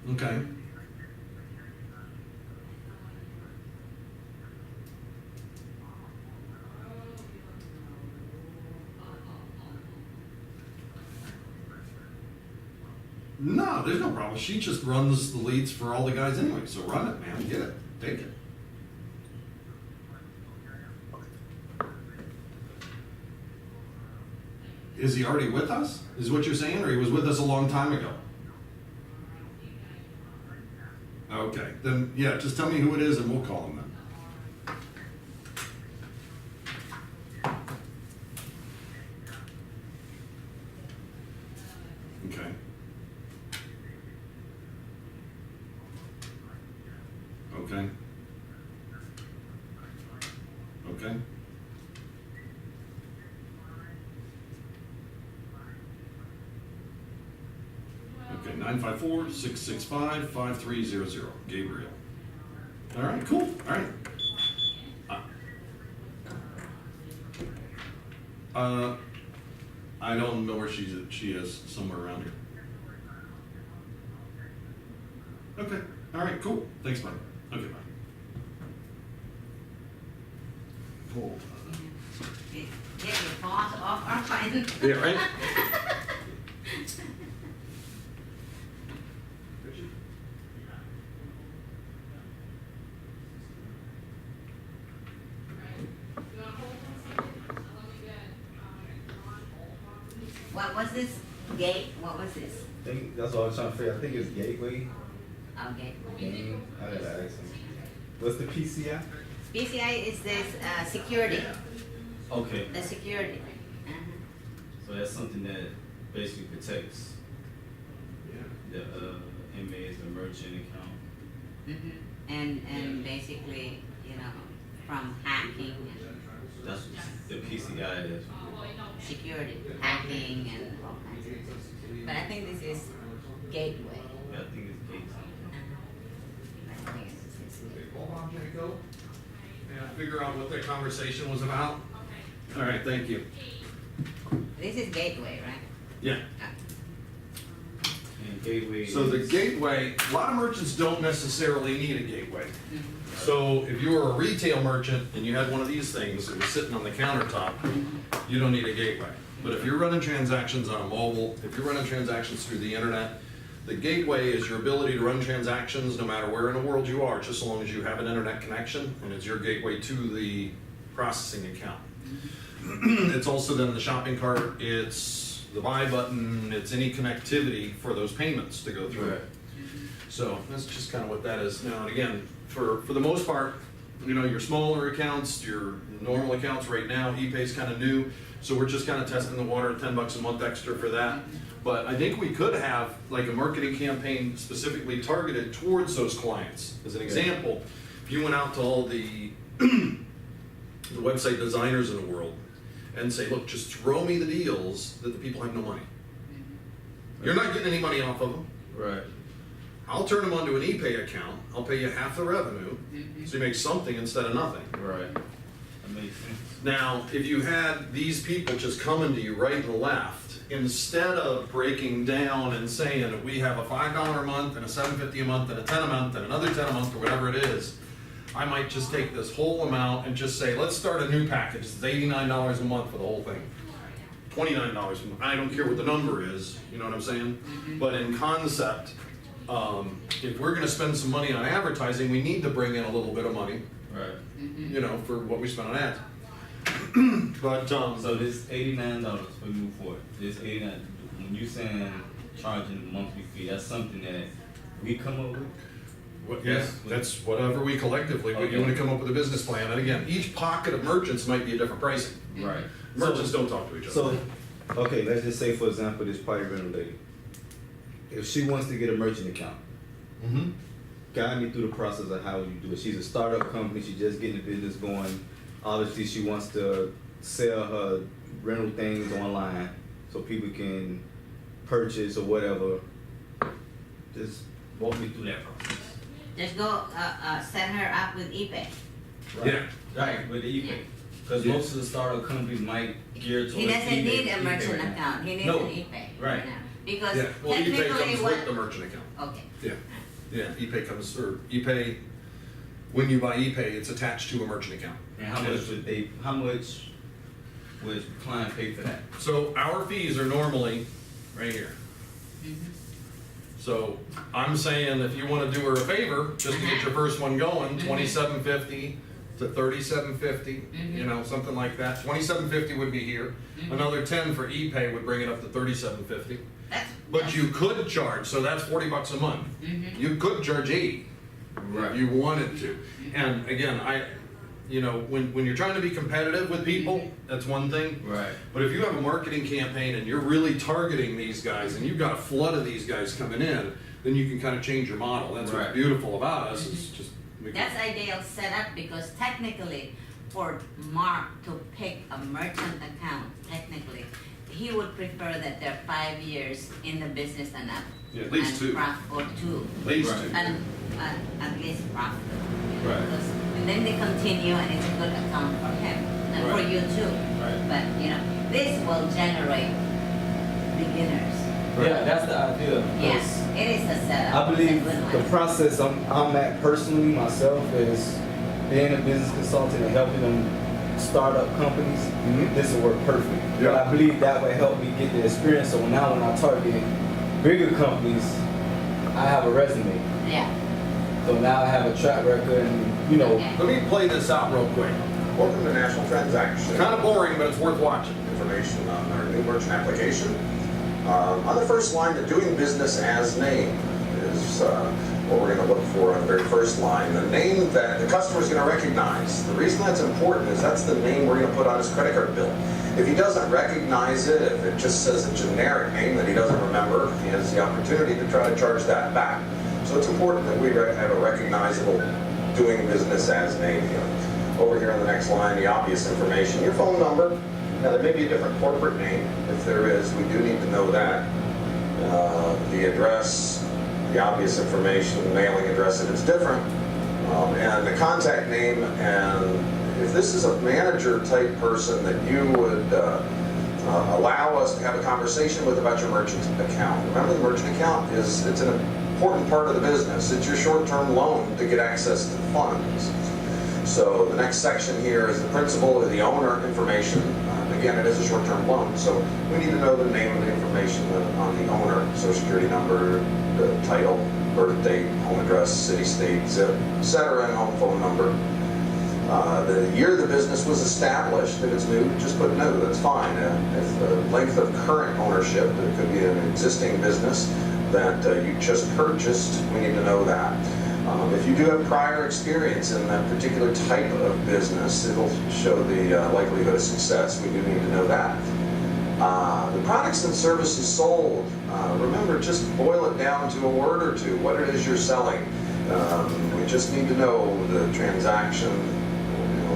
Okay. No, there's no problem. She just runs the leads for all the guys anyway. So run it, man. Get it. Take it. Is he already with us? Is what you're saying? Or he was with us a long time ago? Okay. Then, yeah, just tell me who it is and we'll call him then. Okay. Okay. Okay. Okay, 954-665-5300, Gabriel. All right, cool. All right. I don't know where she is, somewhere around here. Okay. All right, cool. Thanks, bye. Okay, bye. Cool. Get your paws off our phone. Yeah, right? What was this? Gate? What was this? I think that's what I was trying to figure. I think it's Gateway. Okay. Game. I gotta ask him. What's the PCI? PCI is this security. Okay, The security. so that's something that basically protects the inmates, the merchant account. And basically, you know, from hacking and That's what the PCI is. security, hacking and all kinds of things. But I think this is gateway. Yeah, I think it's gates. I think it's Hold on, Jacob. Yeah, figure out what that conversation was about. All right, thank you. This is gateway, right? Yeah. And gateway. So the is- gateway, a lot of merchants don't necessarily need a gateway. So if you were a retail merchant and you had one of these things that was sitting on the countertop, you don't need a gateway. But if you're running transactions on a mobile, if you're running transactions through the internet, the gateway is your ability to run transactions no matter where in the world you are, just as long as you have an internet connection, and it's your gateway to the processing account. It's also then the shopping cart, it's the buy button, it's any connectivity for those payments to go through. Right. So that's just kind of what that is. Now, and again, for the most part, you know, your smaller accounts, your normal accounts right now, ePay's kind of new, so we're just kind of testing the water, $10 a month extra for that. But I think we could have like a marketing campaign specifically targeted towards those clients. As an example, if you went out to all the website designers in the world and say, look, just throw me the deals that the people have no money. You're not getting any money off of them. Right. I'll turn them onto an ePay account. I'll pay you half the revenue, so you make something instead of nothing. Right. That makes sense. Now, if you had these people just coming to you right and left, instead of breaking down and saying that we have a $5 a month and a $7.50 a month and a $10 a month and another $10 a month or whatever it is, I might just take this whole amount and just say, let's start a new package. It's $89 a month for the whole thing. $29 a month. I don't care what the number is, you know what I'm saying? But in concept, if we're gonna spend some money on advertising, we need to bring in a little bit of money, Right. you know, for what we spend on ads. But, So this $89 for move forward. This $89. When you saying charging a monthly fee, that's something that we come up with. that's whatever we collectively, but you Okay. wanna come up with a business plan, and again, each pocket of merchants might be a different pricing. Right. Merchants don't talk to each other. So, okay, let's just say for example, this party rental lady. If she wants to get a merchant account, Mm-hmm. guide me through the process of how you do it. She's a startup company, she's just getting the business going. Obviously, she wants to sell her rental things online so people can purchase or whatever. Just walk me through that process. Just go set her up with eBay. Yeah. Right, with the eBay. Because Yeah. most of the startup companies might gear towards He doesn't eBay, need a eBay merchant right now. account. He needs No. an eBay. Right. now. Because Yeah, well, ePay technically comes what, with the merchant account. okay, Yeah, yeah, ePay comes, or ePay, when you buy ePay, it's attached to a merchant account. And how much would client pay for that? So our fees are normally right here. So I'm saying if you wanna do her a favor, just to get your first one going, $27.50 to $37.50, you know, something like that. $27.50 would be here. Another 10 for ePay would bring it up to $37.50. that's. But you could charge, so that's $40 a month. You could charge 80 Right. if you wanted to. And again, you know, when you're trying to be competitive with people, that's one thing. Right. But if you have a marketing campaign and you're really targeting these guys and you've got a flood of these guys coming in, then you can kind of change your model. That's what's Right. beautiful about us is just. That's ideal setup because technically for Mark to pick a merchant account, technically, he would prefer that they're 5 years in the business and up. Yeah, at least and 2. Or 2. At least Right. 2. And at least profitable. Right. And then they continue and it's a good account for him and for Right. you too. Right. But you know, this will generate beginners. Yeah, that's the idea. Yes, it is a setup. I believe It's a good the one. process I'm at personally myself is being a business consultant and helping them start up companies. This will work perfect. Yeah. But I believe that will help me get the experience. So now when I target bigger companies, I have a resume. Yeah. So now I have a track record, and you know, Okay. Let me play this out real quick. Welcome to National Transaction. Kind of boring, but it's worth watching. Information on our new merchant application. On the first line, the doing business as name is what we're going to look for on the very first line. The name that the customer is going to recognize. The reason that's important is that's the name we're going to put on his credit card bill. If he doesn't recognize it, if it just says a generic name that he doesn't remember, he has the opportunity to try to charge that back. So it's important that we have a recognizable doing business as name here. Over here on the next line, the obvious information, your phone number. Now there may be a different corporate name. If there is, we do need to know that. The address, the obvious information, the mailing address if it's different, and the contact name. And if this is a manager type person that you would allow us to have a conversation with about your merchant account. Remember, the merchant account it's an important part of the business. It's your short-term loan to get access to funds. So the next section here is the principal or the owner information. Again, it is a short-term loan, so we need to know the name of the information on the owner, social security number, the title, birth date, home address, city, state, zip, etc., and home phone number. The year the business was established, if it's new, just put no, that's fine. If the length of current ownership, it could be an existing business that you just purchased, we need to know that. If you do have prior experience in that particular type of business, it'll show the likelihood of success. We do need to know that. The products and services sold, remember, just boil it down to a word or two, what it is you're selling. We just need to know the transaction,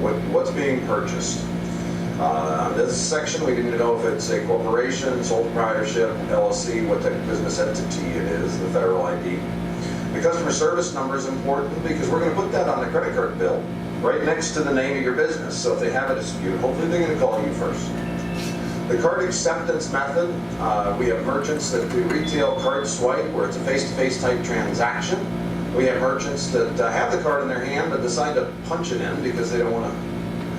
what's being purchased. On this section, we need to know if it's a corporation, sole proprietorship, LLC, what type of business entity it is, the federal ID. The customer service number is important because we're going to put that on the credit card bill right next to the name of your business. So if they have a dispute, hopefully they're going to call you first. The card acceptance method, we have merchants that do retail card swipe where it's a face-to-face type transaction. We have merchants that have the card in their hand but decide to punch it in because they don't want to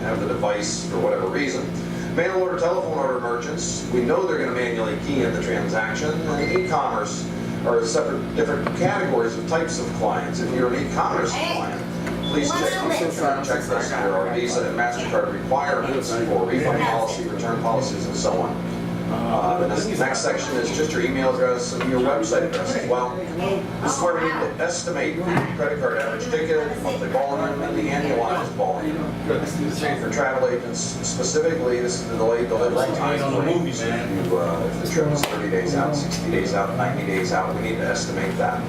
have the device for whatever reason. Mail order, telephone order merchants, we know they're going to manually key in the transaction. And e-commerce are different categories of types of clients. If you're an e-commerce client, please check checklist for our Visa and MasterCard requirements for refund policy, return policies, and so on. The next section is just your email address and your website address as well. This is where we need to estimate the credit card average ticket, monthly volume, and the annualized volume. Good. Same for travel agents specifically. This is the delayed delivery time. If the trip is 30 days out, 60 days out, 90 days out, we need to estimate that.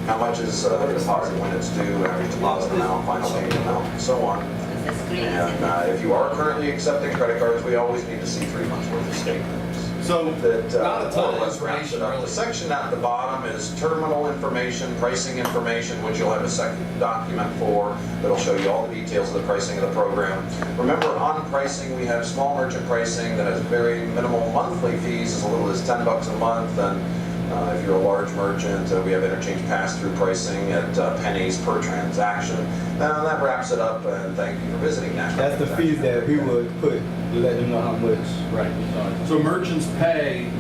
How much is the deposit when it's due, average deposit amount, final payment amount, and so on. The screen is in And if you are currently accepting credit cards, we always need to see 3 months worth of statements. So, that not a ton more or of less wraps it information, up. really. The section at the bottom is terminal information, pricing information, which you'll have a second document for that'll show you all the details of the pricing of the program. Remember, on pricing, we have small merchant pricing that has very minimal monthly fees, as little as $10 a month, and if you're a large merchant, we have interchange pass-through pricing at pennies per transaction. Now that wraps it up, and thank you for visiting National. That's the fees that we would put to let them know how much. Right. we charge. So merchants pay.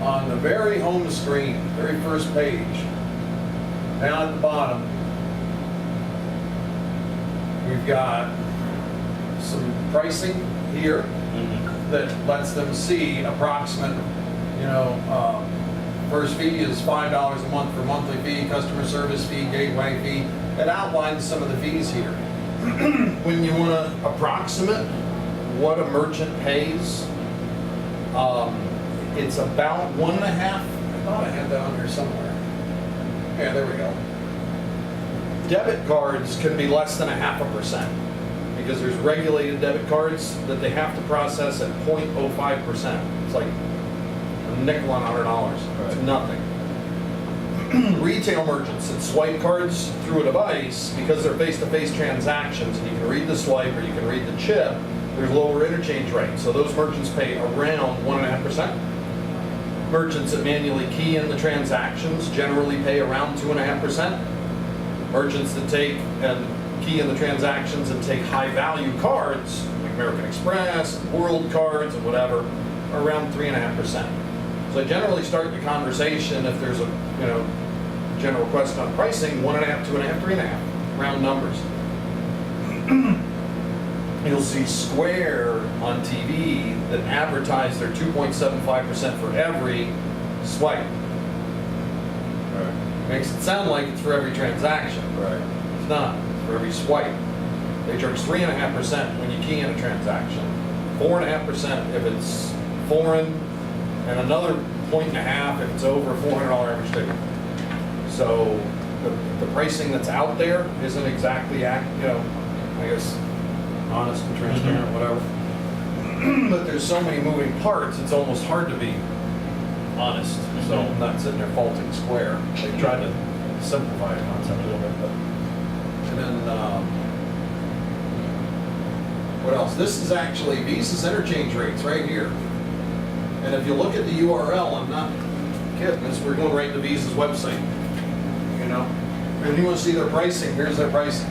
On the very home screen, very first page, down at the bottom, we've got some pricing here that lets them see approximate, first fee is $5 a month for monthly fee, customer service fee, gateway fee. It outlines some of the fees here. When you want to approximate what a merchant pays, it's about 1.5. I thought I had that on here somewhere. Yeah, there we go. Debit cards can be less than 0.5%. Because there's regulated debit cards that they have to process at 0.05%. It's like a nickel on $100. It's Right. nothing. Retail merchants that swipe cards through a device, because they're face-to-face transactions, and you can read the swipe or you can read the chip, there's lower interchange rates. So those merchants pay around 1.5%. Merchants that manually key in the transactions generally pay around 2.5%. Merchants that take and key in the transactions and take high-value cards, like American Express, World Cards, and whatever, are around 3.5%. So I generally start the conversation if there's a general question on pricing, 1.5, 2.5, 3.5, round numbers. You'll see Square on TV that advertise their 2.75% for every swipe. Right. Makes it sound like it's for every transaction. Right. It's not. It's for every swipe. They charge 3.5% when you key in a transaction, 4.5% if it's foreign, and another 1.5 if it's over a $400 average ticket. So the pricing that's out there isn't exactly, I guess, honest and transparent, whatever. But there's so many moving parts, it's almost hard to be honest. So I'm not sitting there faulting Square. They've tried to simplify the concept a little bit, but. And then, what else? This is actually Visa's interchange rates right here. And if you look at the URL, I'm not kidding, we're going right to Visa's website. And you want to see their pricing, here's their pricing.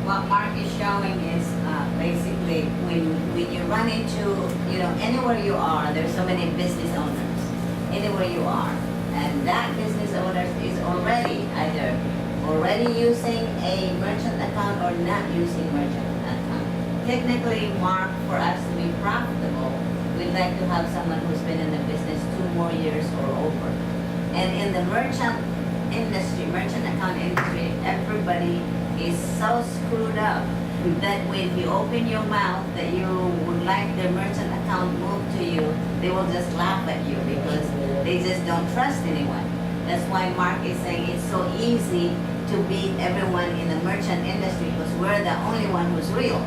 What Mark is showing is basically when you run into, anywhere you are, there's so many business owners, anywhere you are, and that business owner is already either using a merchant account or not using merchant account. Technically, Mark, for us to be profitable, we'd like to have someone who's been in the business 2 more years or over. And in the merchant account industry, everybody is so screwed up that when you open your mouth that you would like their merchant account moved to you, they will just laugh at you because they just don't trust anyone. That's why Mark is saying it's so easy to beat everyone in the merchant industry because we're the only one who's real.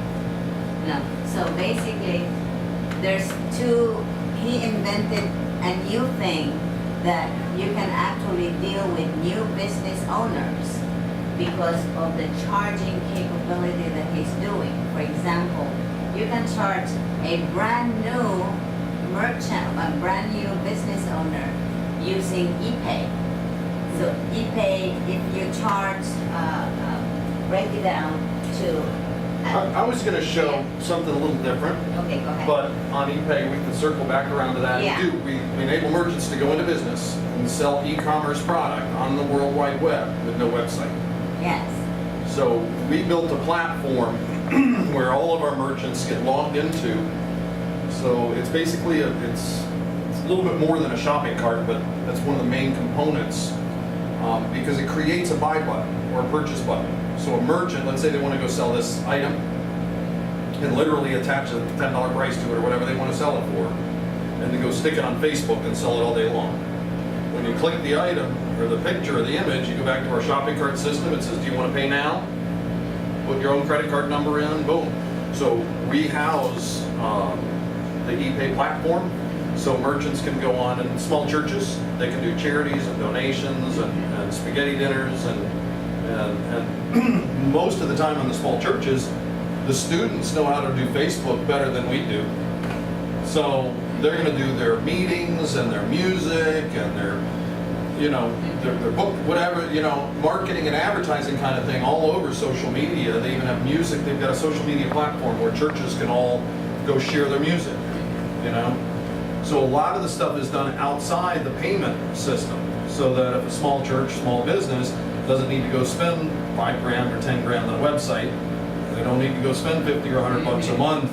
So basically, he invented a new thing that you can actually deal with new business owners because of the charging capability that he's doing. For example, you can charge a brand new merchant, a brand new business owner using ePay. So ePay, if you charge, break it down to... I was going to show something a little different. Okay, go ahead. But on ePay, we can circle back around to that. Yeah. We enable merchants to go into business and sell e-commerce product on the World Wide Web with no website. Yes. So we built a platform where all of our merchants get logged into. So it's basically it's a little bit more than a shopping cart, but that's one of the main components because it creates a buy button or a purchase button. So a merchant, let's say they want to go sell this item, and literally attach a $10 price to it or whatever they want to sell it for, and then go stick it on Facebook and sell it all day long. When you click the item or the picture or the image, you go back to our shopping cart system. It says, do you want to pay now? Put your own credit card number in, boom. So we house the ePay platform, so merchants can go on, and small churches, they can do charities and donations and spaghetti dinners and most of the time in the small churches, the students know how to do Facebook better than we do. So they're going to do their meetings and their music and their, you know, their book, whatever, you know, marketing and advertising kind of thing all over social media. They even have music. They've got a social media platform where churches can all go share their music, you know. So a lot of the stuff is done outside the payment system, so that if a small church, small business doesn't need to go spend $5 grand or 10 grand on a website, they don't need to go spend 50 or 100 bucks a month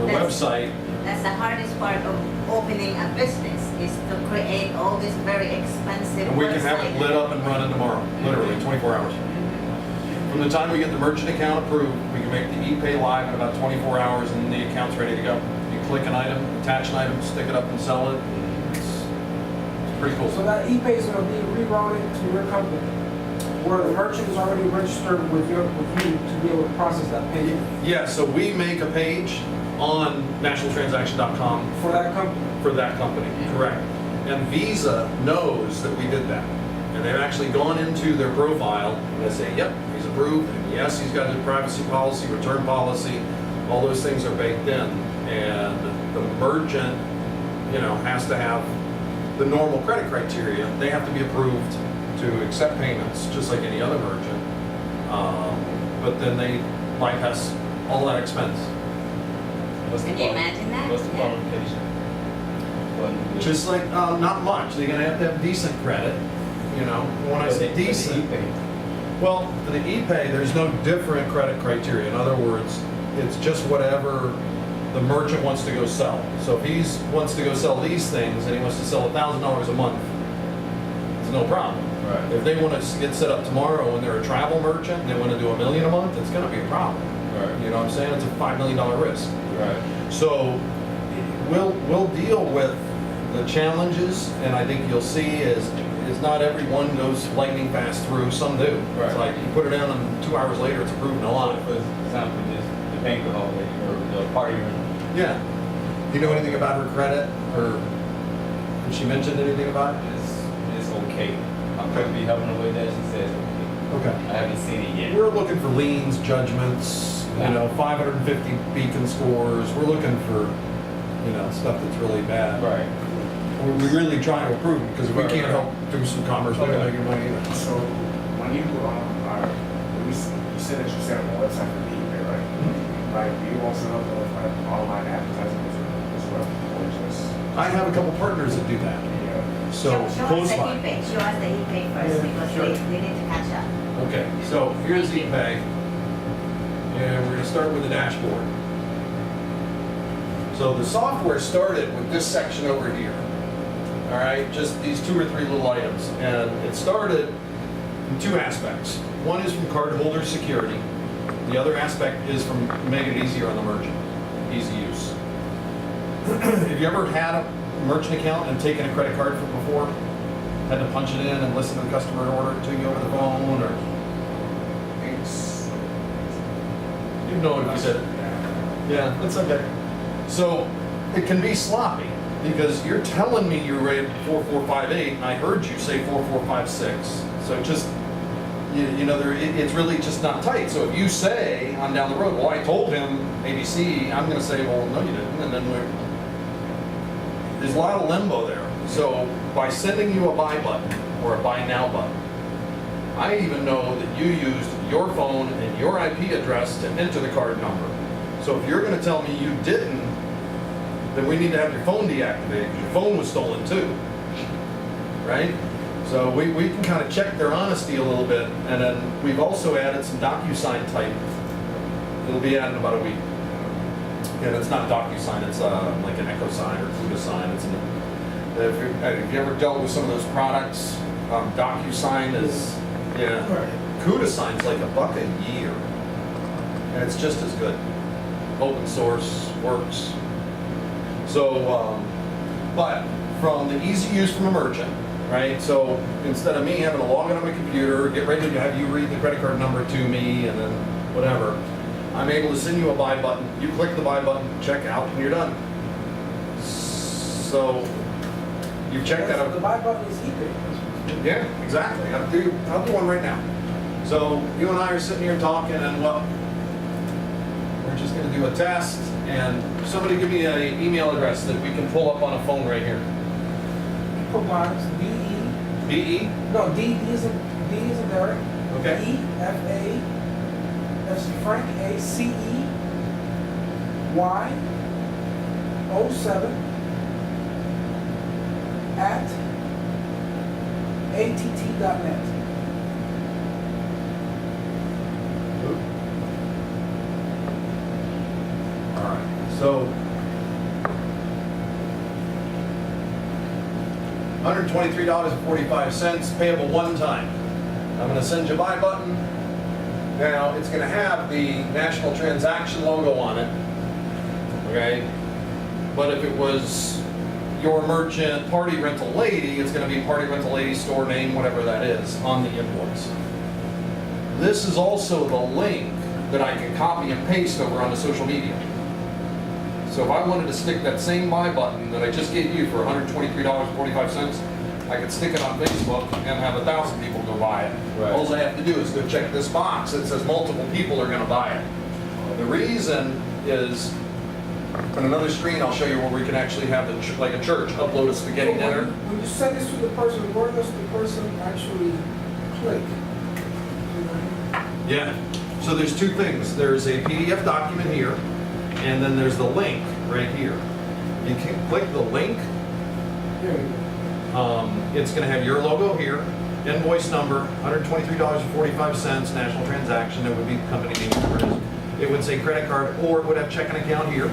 on a website. That's the hardest part of opening a business, is to create all this very expensive And we can have it website. lit up and running tomorrow, literally 24 hours. From the time we get the merchant account approved, we can make the ePay live in about 24 hours and the account's ready to go. You click an item, attach an item, stick it up and sell it. It's pretty cool. So that ePay is gonna be rerouted to your company, where the merchant is already registered with you to be able to process that payment Yeah, so we make a page on nationaltransaction.com for that company. for that company, correct. And Visa knows that we did that. And they've actually gone into their profile and they say, yep, he's approved, and yes, he's got his privacy policy, return policy, all those things are baked in. And the merchant, you know, has to have the normal credit criteria. They have to be approved to accept payments, just like any other merchant. But then they bypass all that expense. What's the Can you quali- imagine that? What's the Yeah. qualification? What- Just like, not much. They're gonna have to have decent credit, you know. When I say But the decent, ePay, well, for the ePay, there's no different credit criteria. In other words, it's just whatever the merchant wants to go sell. So if he wants to go sell these things and he wants to sell $1,000 a month, it's no problem. Right. If they want to get set up tomorrow and they're a travel merchant and they want to do $1 million a month, it's gonna be a problem. Right. You know what I'm saying? It's a $5 million risk. Right. So we'll deal with the challenges, and I think you'll see is not everyone goes lightning fast through. Some do. It's Right. like you put it in, and 2 hours later it's approved and alive. For example, just the banquet hall or the party room. Yeah. Do you know anything about her credit, or did she mention anything about it? It's okay. I'm going to be helping her with that. She says okay. Okay. I haven't seen it yet. We're looking for liens, judgments, you know, 550 beacon scores. We're looking for, you know, stuff that's really bad. Right. We really try to approve it, because if we Right, can't right. help do some commerce, we're not making money either. So when you you said that you set up a website for ePay, right? Like, do you also help with like online advertising as well, or just? I have a couple partners that do that. Yeah. So Show us close the by. ePay, show us the ePay first, Yeah, because sure. they need to catch up. Okay, so here's ePay. And we're gonna start with the dashboard. So the software started with this section over here. All right, just these 2 or 3 little items. And it started in 2 aspects. One is from cardholder security. The other aspect is from making it easier on the merchant, easy use. Have you ever had a merchant account and taken a credit card from before? Had to punch it in and listen to the customer order it to you over the phone, or It's. you know if you said it? Yeah, that's okay. So it can be sloppy, because you're telling me you read 4458 and I heard you say 4456. So just, you know, it's really just not tight. So if you say on down the road, well, I told him ABC, I'm going to say, well, no, you didn't. And then there's a lot of limbo there. So by sending you a buy button or a buy now button, I even know that you used your phone and your IP address to enter the card number. So if you're going to tell me you didn't, then we need to have your phone deactivated, because your phone was stolen too, right? So we can kind of check their honesty a little bit, and then we've also added some DocuSign type. It'll be added in about a week. And it's not DocuSign, it's like an EchoSign or CudaSign. If you ever dealt with some of those products, DocuSign is, yeah. CUDA sign's like $1 a year, and it's just as good. Open source, works. So, but from the easy use from a merchant, right? So instead of me having to log in on my computer, get ready to have you read the credit card number to me, and then whatever, I'm able to send you a buy button. You click the buy button, check out, and you're done. So you've checked that out. The buy button is eBay. Yeah, exactly. I'll do one right now. So you and I are sitting here talking, and well, we're just going to do a test. And somebody give me an email address that we can pull up on a phone right here. Provides BE. No, D is a Derek. Okay. E F A F is Frank A C E Y 07 at att.net. All right. So $123.45 payable one time. I'm going to send you a buy button. Now it's going to have the national transaction logo on it. Okay. But if it was your merchant Party Rental Lady, it's going to be Party Rental Lady store name, whatever that is, on the invoice. This is also the link that I can copy and paste over onto social media. So if I wanted to stick that same buy button that I just gave you for $123.45, I could stick it on Facebook and have 1,000 people go buy it. Right. All I have to do is go check this box that says multiple people are going to buy it. The reason is, on another screen, I'll show you where we can actually have, like a church, upload a spaghetti So dinner. when you send this to the person, where does the person actually click? Yeah. So there's two things. There's a PDF document here, and then there's the link right here. You can click the link. There you go. It's going to have your logo here, invoice number, $123.45, national transaction. It would be company name, whatever it is. It would say credit card, or it would have checking account here.